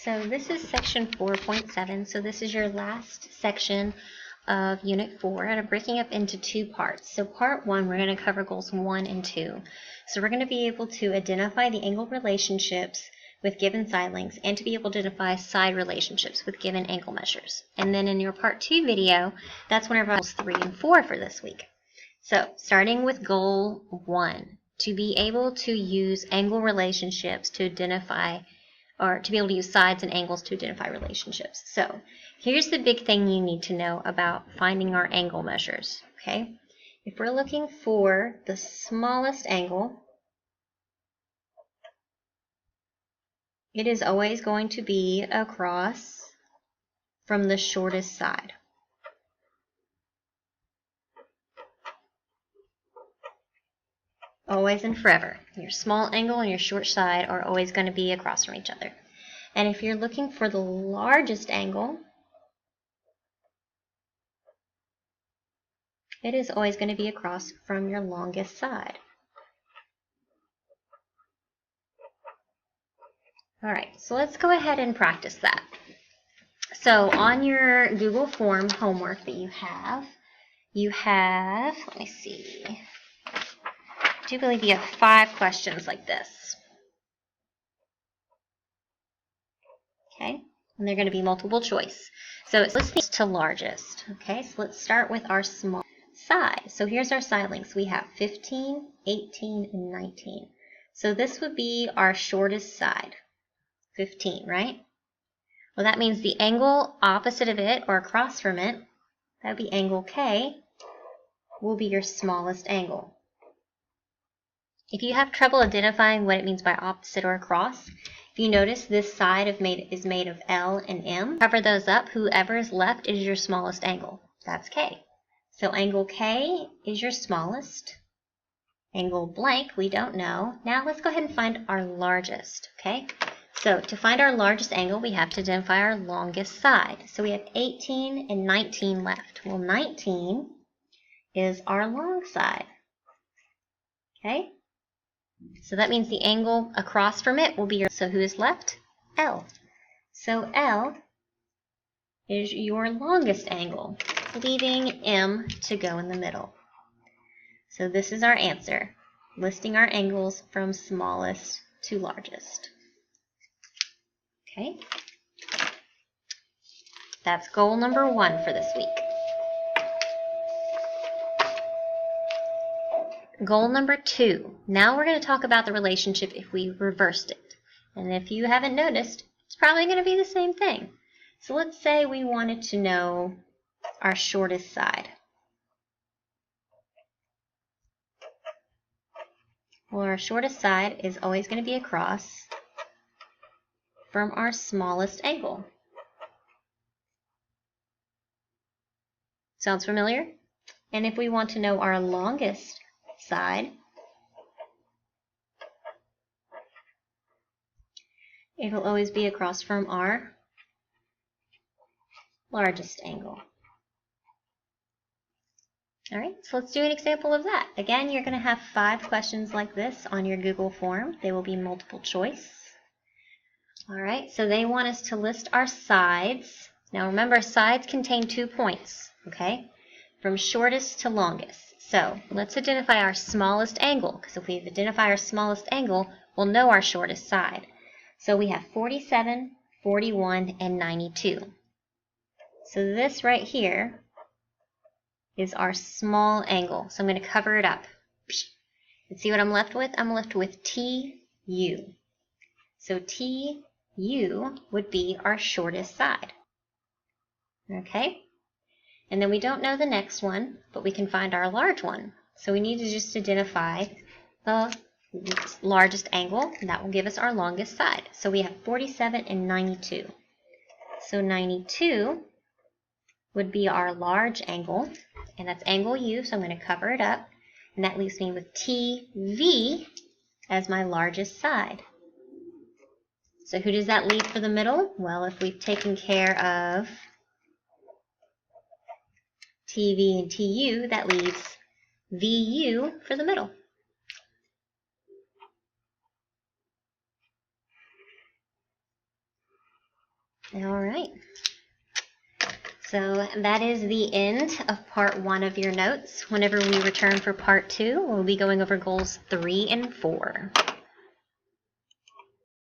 So this is section 4.7. So this is your last section of unit 4, and I'm breaking up into two parts. So part 1, we're going to cover goals 1 and 2. So we're going to be able to identify the angle relationships with given side lengths and to be able to identify side relationships with given angle measures. And then in your part 2 video, that's whenever goals 3 and 4 for this week. So starting with goal 1, to be able to use angle relationships to identify, or to be able to use sides and angles to identify relationships. So here's the big thing you need to know about finding our angle measures, okay? If we're looking for the smallest angle, it is always going to be across from the shortest side. Always and forever. Your small angle and your short side are always going to be across from each other. And if you're looking for the largest angle, it is always going to be across from your longest side. All right, so let's go ahead and practice that. So on your Google form homework that you have, let me see, I do believe you have 5 questions like this. Okay, and they're going to be multiple choice. So it's listing to largest. Okay, so let's start with our small side. So here's our side lengths. We have 15, 18, and 19. So this would be our shortest side, 15, right? Well, that means the angle opposite of it or across from it, that would be angle K, will be your smallest angle. If you have trouble identifying what it means by opposite or across, if you notice this side is made of L and M, cover those up. Whoever is left is your smallest angle. That's K. So angle K is your smallest. Angle blank, we don't know. Now let's go ahead and find our largest, okay? So to find our largest angle, we have to identify our longest side. So we have 18 and 19 left. Well, 19 is our long side, okay? So that means the angle across from it will be your, so who is left? L. So L is your longest angle, leaving M to go in the middle. So this is our answer, listing our angles from smallest to largest. Okay? That's goal number 1 for this week. Goal number 2. Now we're going to talk about the relationship if we reversed it. And if you haven't noticed, it's probably going to be the same thing. So let's say we wanted to know our shortest side. Well, our shortest side is always going to be across from our smallest angle. Sounds familiar? And if we want to know our longest side, it will always be across from our largest angle. All right, so let's do an example of that. Again, you're going to have 5 questions like this on your Google form. They will be multiple choice. All right, so they want us to list our sides. Now remember, sides contain 2 points, okay, from shortest to longest. So let's identify our smallest angle, because if we identify our smallest angle, we'll know our shortest side. So we have 47, 41, and 92. So this right here is our small angle. So I'm going to cover it up. And see what I'm left with? I'm left with TU. So TU would be our shortest side. Okay? And then we don't know the next one, but we can find our large one. So we need to just identify the largest angle, and that will give us our longest side. So we have 47 and 92. So 92 would be our large angle, and that's angle U, so I'm going to cover it up, and that leaves me with TV as my largest side. So who does that leave for the middle? Well, if we've taken care of TV and TU, that leaves VU for the middle. All right. So that is the end of part 1 of your notes. Whenever we return for part 2, we'll be going over goals 3 and 4.